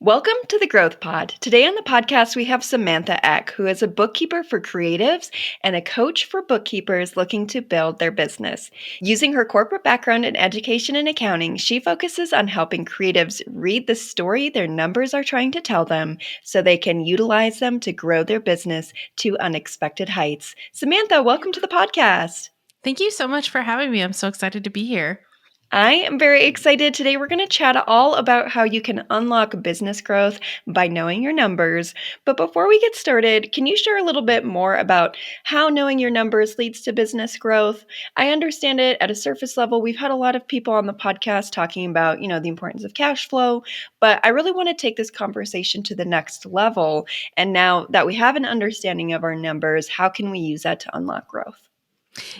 Welcome to the Growth Pod. Today on the podcast, we have Samantha Eck, who is a bookkeeper for creatives and a coach for bookkeepers looking to build their business. Using her corporate background in education and accounting, she focuses on helping creatives read the story their numbers are trying to tell them so they can utilize them to grow their business to unexpected heights. Samantha, welcome to the podcast. Thank you so much for having me. I'm so excited to be here. I am very excited. Today, we're going to chat all about how you can unlock business growth by knowing your numbers. But before we get started, can you share a little bit more about how knowing your numbers leads to business growth? I understand it at a surface level. We've had a lot of people on the podcast talking about, the importance of cash flow, but I really want to take this conversation to the next level. And now that we have an understanding of our numbers, how can we use that to unlock growth?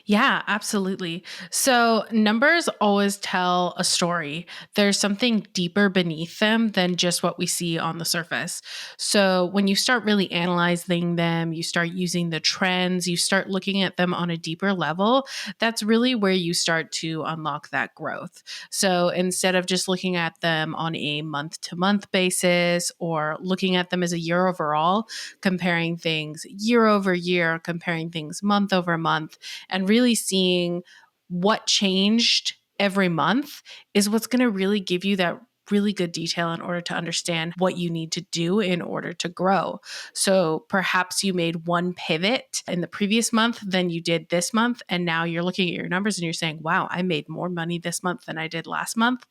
Yeah, absolutely. So numbers always tell a story. There's something deeper beneath them than just what we see on the surface. So when you start really analyzing them, you start using the trends, you start looking at them on a deeper level, that's really where you start to unlock that growth. So instead of just looking at them on a month to month basis or looking at them as a year overall, comparing things year over year, comparing things month over month, and really seeing what changed every month is what's going to really give you that really good detail in order to understand what you need to do in order to grow. So perhaps you made one pivot in the previous month than you did this month. And now you're looking at your numbers and you're saying, wow, I made more money this month than I did last month.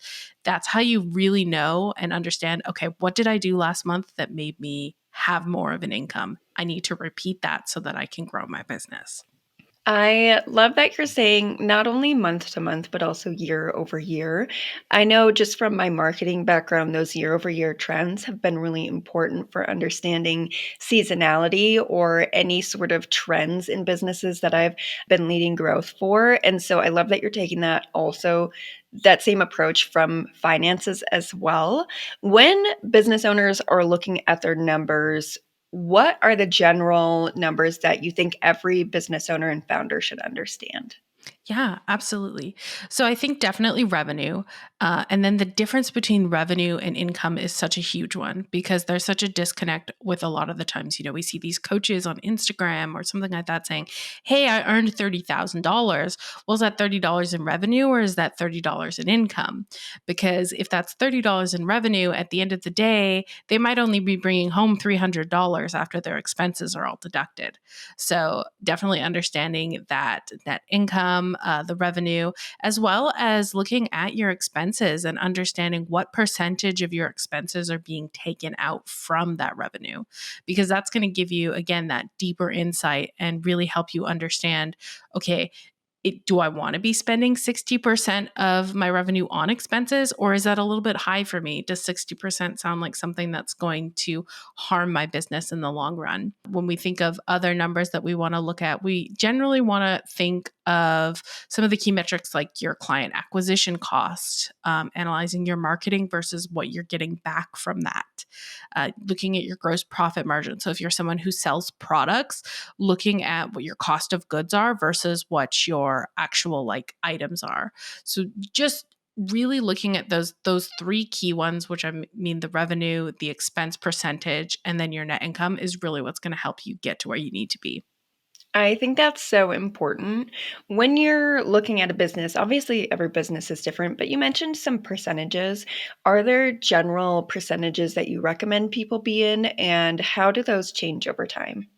That's how you really know and understand, okay, what did I do last month that made me have more of an income? I need to repeat that so that I can grow my business. I love that you're saying not only month to month, but also year over year. I know just from my marketing background, those year over year trends have been really important for understanding seasonality or any sort of trends in businesses that I've been leading growth for. And so I love that you're taking that same approach from finances as well. When business owners are looking at their numbers, what are the general numbers that you think every business owner and founder should understand? Yeah, absolutely. So I think definitely revenue. And then the difference between revenue and income is such a huge one because there's such a disconnect with a lot of the times, we see these coaches on Instagram or something like that saying, hey, I earned $30,000. Well, is that $30 in revenue or is that $30 in income? Because if that's $30 in revenue, at the end of the day, they might only be bringing home $300 after their expenses are all deducted. So definitely understanding that income, the revenue, as well as looking at your expenses and understanding what percentage of your expenses are being taken out from that revenue, because that's going to give you, again, that deeper insight and really help you understand, okay, do I want to be spending 60% of my revenue on expenses, or is that a little bit high for me? Does 60% sound like something that's going to harm my business in the long run? When we think of other numbers that we want to look at, we generally want to think of some of the key metrics like your client acquisition cost, analyzing your marketing versus what you're getting back from that, looking at your gross profit margin. So if you're someone who sells products, looking at what your cost of goods are versus what your actual items are. So just really looking at those three key ones, which I mean the revenue, the expense percentage, and then your net income, is really what's going to help you get to where you need to be. I think that's so important. When you're looking at a business, obviously every business is different, but you mentioned some percentages. Are there general percentages that you recommend people be in, and how do those change over time?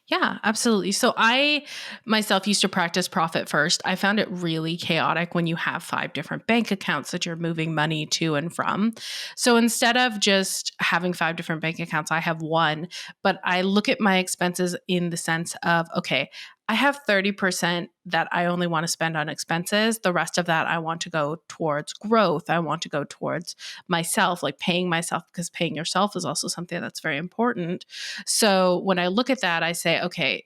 Yeah, absolutely. So I myself used to practice profit first. I found it really chaotic when you have 5 different bank accounts that you're moving money to and from. So instead of just having 5 different bank accounts, I have one, but I look at my expenses in the sense of, okay, I have 30% that I only want to spend on expenses. The rest of that I want to go towards growth. I want to go towards myself, like paying myself, because paying yourself is also something that's very important. So when I look at that, I say, okay,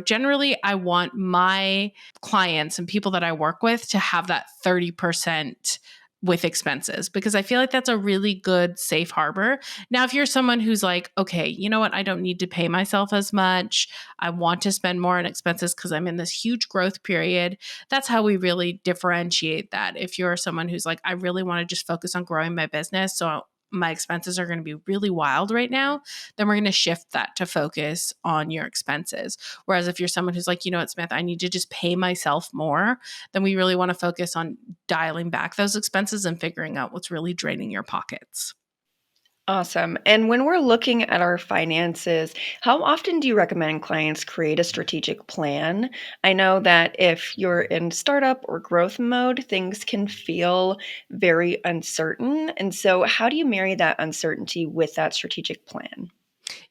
generally I want my clients and people that I work with to have that 30% with expenses, because I feel like that's a really good safe harbor. Now, if you're someone who's like, okay, you know what? I don't need to pay myself as much. I want to spend more on expenses because I'm in this huge growth period. That's how we really differentiate that. If you're someone who's like, I really want to just focus on growing my business, so my expenses are going to be really wild right now, then we're going to shift that to focus on your expenses. Whereas if you're someone who's like, you know what, Smith, I need to just pay myself more, then we really want to focus on dialing back those expenses and figuring out what's really draining your pockets. Awesome. And when we're looking at our finances, how often do you recommend clients create a strategic plan? I know that if you're in startup or growth mode, things can feel very uncertain. And so, how do you marry that uncertainty with that strategic plan?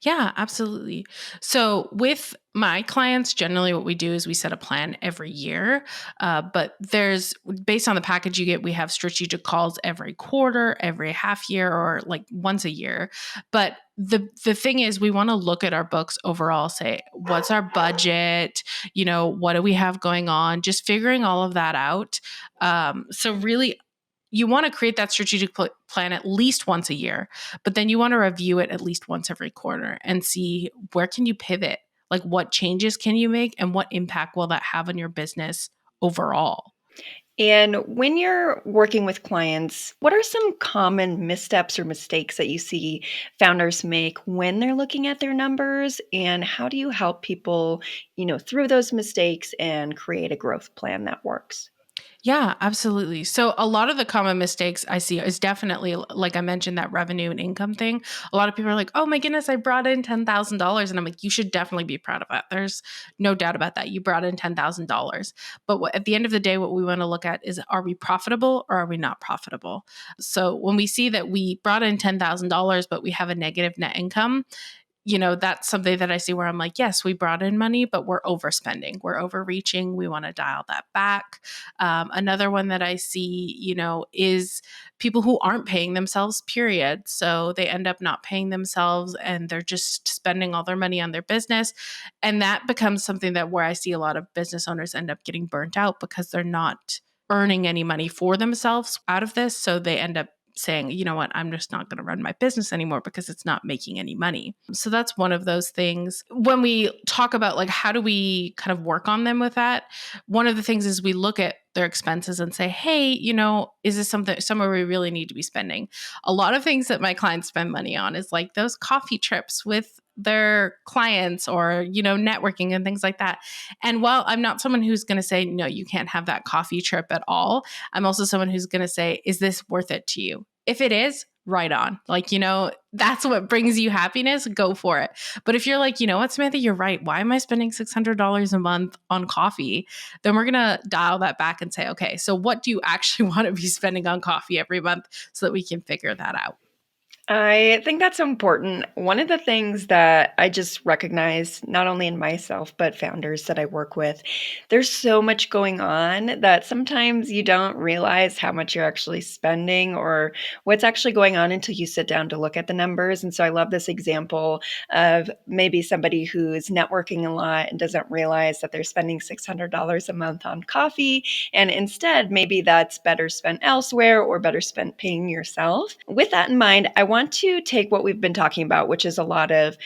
Yeah, absolutely. So with my clients, generally what we do is we set a plan every year. But there's based on the package you get, we have strategic calls every quarter, every half year, or like once a year. But the thing is, we want to look at our books overall, say, what's our budget? What do we have going on? Just figuring all of that out. So really you want to create that strategic plan at least once a year, but then you want to review it at least once every quarter and see where can you pivot, like what changes can you make and what impact will that have on your business overall. And when you're working with clients, what are some common missteps or mistakes that you see founders make when they're looking at their numbers? And how do you help people, through those mistakes and create a growth plan that works? Yeah, absolutely. So a lot of the common mistakes I see is definitely, like I mentioned, that revenue and income thing. A lot of people are like, "Oh my goodness, I brought in $10,000," and I'm like, "You should definitely be proud of that. There's no doubt about that. You brought in $10,000." But at the end of the day, what we want to look at is, are we profitable or are we not profitable? So when we see that we brought in $10,000 but we have a negative net income, that's something that I see where I'm like, yes, we brought in money, but we're overspending, we're overreaching. We want to dial that back. Another one that I see, is people who aren't paying themselves, period. So they end up not paying themselves and they're just spending all their money on their business. And that becomes something that where I see a lot of business owners end up getting burnt out because they're not earning any money for themselves out of this. So they end up saying, you know what, I'm just not going to run my business anymore because it's not making any money. So that's one of those things. When we talk about like how do we kind of work on them with that, one of the things is we look at their expenses and say, hey, is this somewhere we really need to be spending? A lot of things that my clients spend money on is like those coffee trips with their clients or networking and things like that. And while I'm not someone who's going to say no, you can't have that coffee trip at all, I'm also someone who's going to say, is this worth it to you? If it is, right on. Like, that's what brings you happiness, go for it. But if you're like, you know what, Samantha, you're right. Why am I spending $600 a month on coffee? Then we're going to dial that back and say, okay, so what do you actually want to be spending on coffee every month so that we can figure that out? I think that's important. One of the things that I just recognize, not only in myself, but founders that I work with, there's so much going on that sometimes you don't realize how much you're actually spending or what's actually going on until you sit down to look at the numbers. And so I love this example of maybe somebody who's networking a lot and doesn't realize that they're spending $600 a month on coffee. And instead, maybe that's better spent elsewhere or better spent paying yourself. With that in mind, I want to take what we've been talking about, which is a lot of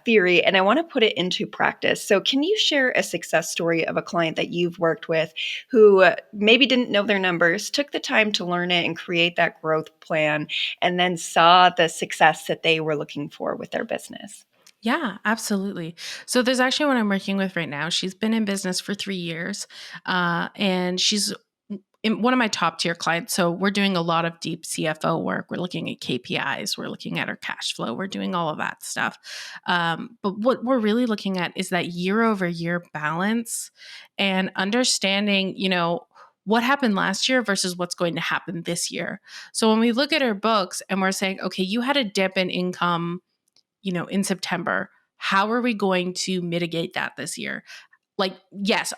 theory, and I want to put it into practice. So, can you share a success story of a client that you've worked with who maybe didn't know their numbers, took the time to learn it and create that growth plan, and then saw the success that they were looking for with their business? Yeah, absolutely. So there's actually one I'm working with right now. She's been in business for 3 years, and she's one of my top tier clients. So we're doing a lot of deep CFO work. We're looking at KPIs. We're looking at our cash flow. We're doing all of that stuff. But what we're really looking at is that year over year balance and understanding, what happened last year versus what's going to happen this year. So when we look at our books and we're saying, okay, you had a dip in income in September. How are we going to mitigate that this year? Like, yes,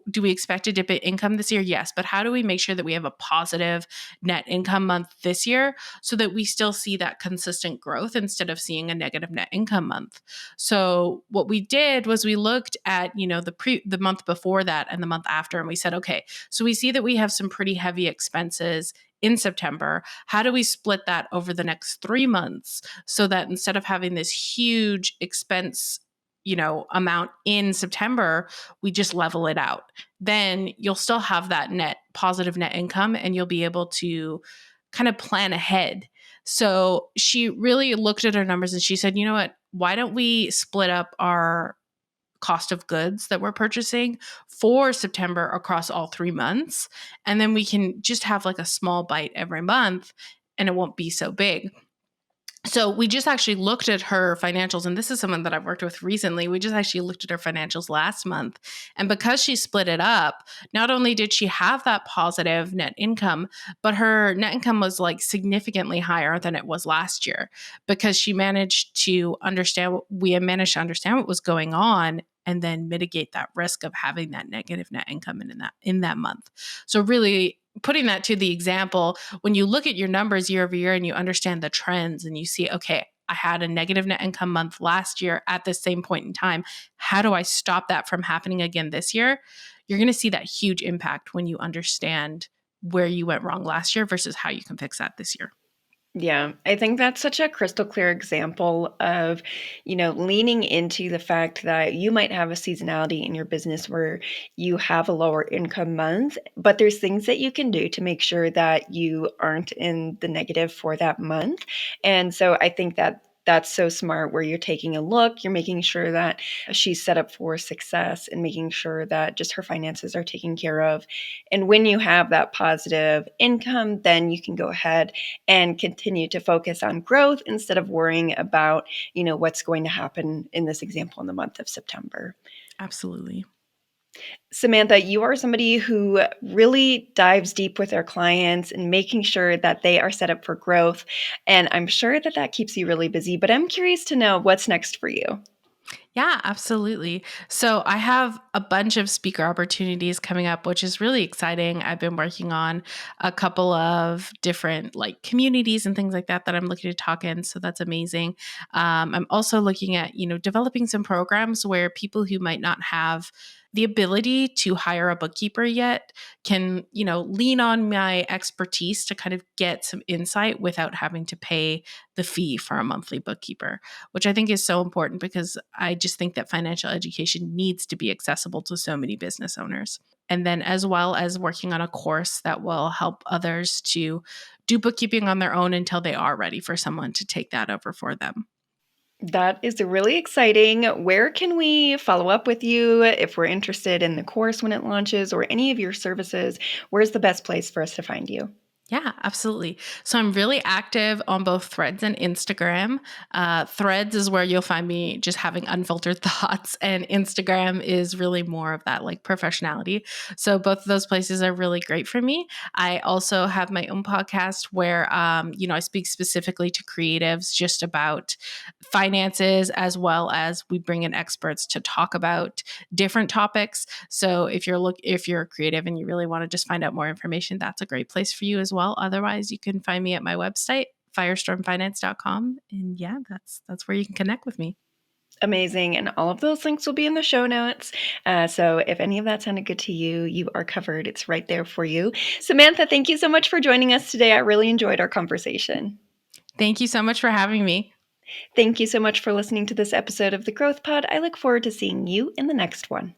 do we expect a dip in income this year? Yes, but how do we make sure that we have a positive net income month this year so that we still see that consistent growth instead of seeing a negative net income month? So what we did was we looked at, the month before that and the month after, and we said, okay, so we see that we have some pretty heavy expenses in September. How do we split that over the next 3 months so that instead of having this huge expense amount in September, we just level it out. Then you'll still have that net positive net income and you'll be able to kind of plan ahead. So she really looked at her numbers and she said, you know what? Why don't we split up our cost of goods that we're purchasing for September across all 3 months? And then we can just have like a small bite every month and it won't be so big. So we just actually looked at her financials, and this is someone that I've worked with recently. We just actually looked at her financials last month. And because she split it up, not only did she have that positive net income, but her net income was like significantly higher than it was last year because she managed to understand we had managed to understand what was going on and then mitigate that risk of having that negative net income in that month. So really putting that to the example, when you look at your numbers year over year and you understand the trends and you see, okay, I had a negative net income month last year at the same point in time. How do I stop that from happening again this year? You're going to see that huge impact when you understand where you went wrong last year versus how you can fix that this year. Yeah, I think that's such a crystal clear example of, leaning into the fact that you might have a seasonality in your business where you have a lower income month, but there's things that you can do to make sure that you aren't in the negative for that month. And so I think that that's so smart where you're taking a look, you're making sure that she's set up for success and making sure that just her finances are taken care of. And when you have that positive income, then you can go ahead and continue to focus on growth instead of worrying about, what's going to happen in this example in the month of September. Absolutely. Samantha, you are somebody who really dives deep with their clients and making sure that they are set up for growth. And I'm sure that that keeps you really busy, but I'm curious to know what's next for you. Yeah, absolutely. So I have a bunch of speaker opportunities coming up, which is really exciting. I've been working on a couple of different like communities and things like that I'm looking to talk in. So that's amazing. I'm also looking at, developing some programs where people who might not have the ability to hire a bookkeeper yet can, lean on my expertise to kind of get some insight without having to pay the fee for a monthly bookkeeper, which I think is so important because I just think that financial education needs to be accessible to so many business owners. And then, as well as working on a course that will help others to do bookkeeping on their own until they are ready for someone to take that over for them. That is really exciting. Where can we follow up with you if we're interested in the course when it launches or any of your services? Where's the best place for us to find you? Yeah, absolutely. So I'm really active on both Threads and Instagram. Threads is where you'll find me just having unfiltered thoughts, and Instagram is really more of that like professionality. So both of those places are really great for me. I also have my own podcast where, I speak specifically to creatives just about finances, as well as we bring in experts to talk about different topics. So if you're a creative and you really want to just find out more information, that's a great place for you as well. Otherwise, you can find me at my website, firestormfinance.com. And yeah, that's where you can connect with me. Amazing. And all of those links will be in the show notes. So if any of that sounded good to you, you are covered. It's right there for you. Samantha, thank you so much for joining us today. I really enjoyed our conversation. Thank you so much for having me. Thank you so much for listening to this episode of The Growth Pod. I look forward to seeing you in the next one.